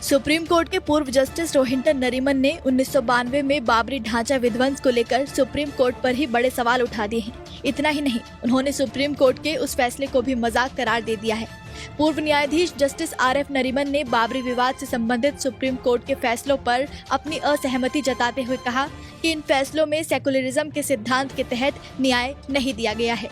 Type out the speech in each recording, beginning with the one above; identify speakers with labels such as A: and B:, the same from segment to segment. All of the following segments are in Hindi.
A: सुप्रीम कोर्ट के पूर्व जस्टिस रोहिंटन नरीमन ने 1992 में बाबरी ढांचा विध्वंस को लेकर सुप्रीम कोर्ट पर ही बड़े सवाल उठा दिए हैं। इतना ही नहीं, उन्होंने सुप्रीम कोर्ट के उस फैसले को भी मजाक करार दे दिया है। पूर्व न्यायाधीश जस्टिस RF नरीमन ने बाबरी विवाद से संबंधित सुप्रीम कोर्ट के फैसलों पर अपनी असहमति जताते हुए कहा कि इन फैसलों में सेकुलरिज्म के सिद्धांत के तहत न्याय नहीं दिया गया है।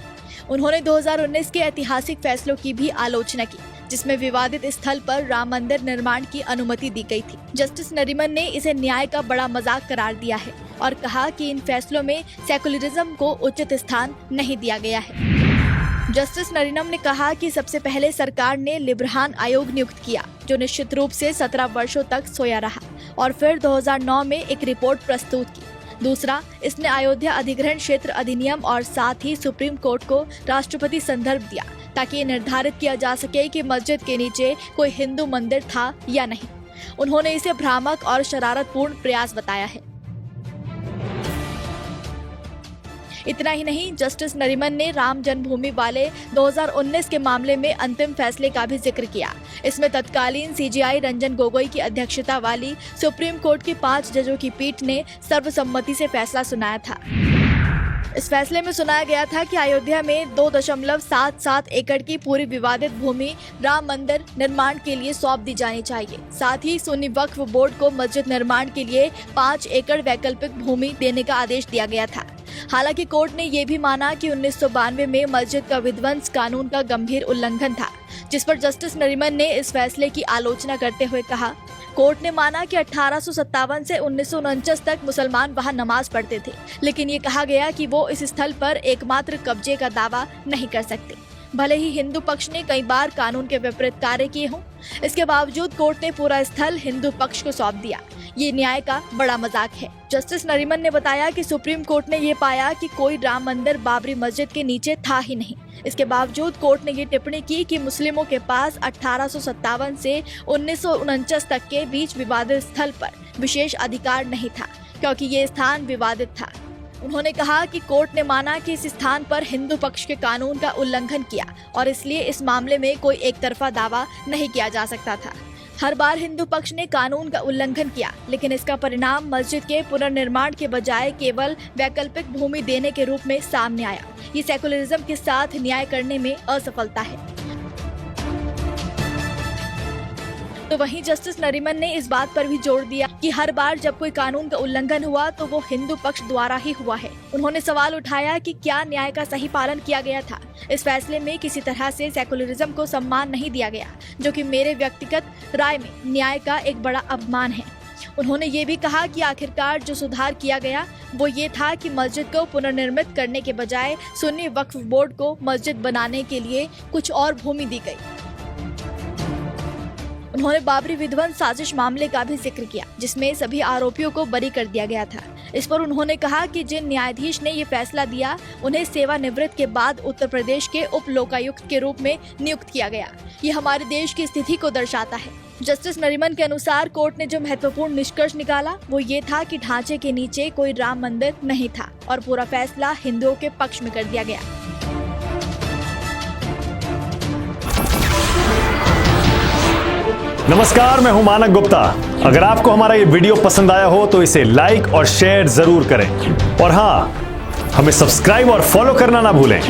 A: उन्होंने 2019 के ऐतिहासिक फैसलों की भी आलोचना की, जिसमें विवादित स्थल पर राम मंदिर निर्माण की अनुमति दी गई थी। जस्टिस नरीमन ने इसे न्याय का बड़ा मजाक करार दिया है और कहा कि इन फैसलों में सेकुलरिज्म को उचित स्थान नहीं दिया गया है। जस्टिस नरीमन ने कहा कि सबसे पहले सरकार ने लिब्रहान आयोग नियुक्त किया, जो निश्चित रूप से 17 वर्षों तक सोया रहा, और फिर 2009 में एक रिपोर्ट प्रस्तुत की। दूसरा, इसने अयोध्या अधिग्रहण क्षेत्र अधिनियम और साथ ही सुप्रीम कोर्ट को राष्ट्रपति संदर्भ दिया, ताकि ये निर्धारित किया जा सके कि मस्जिद के नीचे कोई हिंदू मंदिर था या नहीं। उन्होंने इसे भ्रामक और शरारतपूर्ण प्रयास बताया है। इतना ही नहीं, जस्टिस नरीमन ने राम जन्मभूमि वाले 2019 के मामले में अंतिम फैसले का भी जिक्र किया। इसमें तत्कालीन CJI रंजन गोगोई की अध्यक्षता वाली सुप्रीम कोर्ट की 5 जजों की पीठ ने सर्वसम्मति से फैसला सुनाया था। इस फैसले में सुनाया गया था कि अयोध्या में 2.77 एकड़ की पूरी विवादित भूमि राम मंदिर निर्माण के लिए सौंप दी जानी चाहिए। साथ ही सुन्नी वक्फ बोर्ड को मस्जिद निर्माण के लिए 5 एकड़ वैकल्पिक भूमि देने का आदेश दिया गया था। हालांकि कोर्ट ने यह भी माना कि 1992 में मस्जिद का विध्वंस कानून का गंभीर उल्लंघन था, जिस पर जस्टिस नरीमन ने इस फैसले की आलोचना करते हुए कहा, कोर्ट ने माना कि 1857 से 1949 तक मुसलमान वहां नमाज पढ़ते थे, लेकिन ये कहा गया कि वो इस स्थल पर एकमात्र कब्जे का दावा नहीं कर सकते। भले ही हिंदू पक्ष ने कई बार कानून के विपरीत कार्य किए हों, इसके बावजूद कोर्ट ने पूरा स्थल हिंदू पक्ष को सौंप दिया। ये न्याय का बड़ा मजाक है। जस्टिस नरीमन ने बताया कि सुप्रीम कोर्ट ने ये पाया कि कोई राम मंदिर बाबरी मस्जिद के नीचे था ही नहीं। इसके बावजूद कोर्ट ने ये टिप्पणी की कि मुस्लिमों के पास 1857 से 1949 तक के बीच विवादित स्थल पर विशेष अधिकार नहीं था, क्योंकि ये स्थान विवादित था। उन्होंने कहा कि कोर्ट ने माना कि इस स्थान पर हिंदू पक्ष के कानून का उल्लंघन किया और इसलिए इस मामले में कोई एक तरफा दावा नहीं किया जा सकता था। हर बार हिंदू पक्ष ने कानून का उल्लंघन किया, लेकिन इसका परिणाम मस्जिद के पुनर्निर्माण के बजाय केवल वैकल्पिक भूमि देने के रूप में सामने आया। ये सेकुलरिज्म के साथ न्याय करने में असफलता है। तो वहीं जस्टिस नरीमन ने इस बात पर भी जोर दिया कि हर बार जब कोई कानून का उल्लंघन हुआ तो वो हिंदू पक्ष द्वारा ही हुआ है। उन्होंने सवाल उठाया कि क्या न्याय का सही पालन किया गया था। इस फैसले में किसी तरह से सेकुलरिज्म को सम्मान नहीं दिया गया, जो कि मेरे व्यक्तिगत राय में न्याय का एक बड़ा अपमान है। उन्होंने ये भी कहा कि आखिरकार जो सुधार किया गया वो ये था कि मस्जिद को पुनर्निर्मित करने के बजाय सुन्नी वक्फ बोर्ड को मस्जिद बनाने के लिए कुछ और भूमि दी गई। उन्होंने बाबरी विध्वंस साजिश मामले का भी जिक्र किया, जिसमें सभी आरोपियों को बरी कर दिया गया था। इस पर उन्होंने कहा कि जिन न्यायाधीश ने ये फैसला दिया, उन्हें सेवानिवृत्त के बाद उत्तर प्रदेश के उप लोकायुक्त के रूप में नियुक्त किया गया। ये हमारे देश की स्थिति को दर्शाता है। जस्टिस नरीमन के अनुसार कोर्ट ने जो महत्वपूर्ण निष्कर्ष निकाला वो ये था कि ढांचे के नीचे कोई राम मंदिर नहीं था और पूरा फैसला हिंदुओं के पक्ष में कर दिया गया।
B: नमस्कार, मैं हूं मानक गुप्ता। अगर आपको हमारा ये वीडियो पसंद आया हो तो इसे लाइक और शेयर जरूर करें, और हाँ, हमें सब्सक्राइब और फॉलो करना ना भूलें,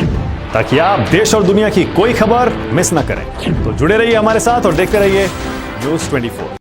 B: ताकि आप देश और दुनिया की कोई खबर मिस ना करें। तो जुड़े रहिए हमारे साथ और देखते रहिए न्यूज़ 24।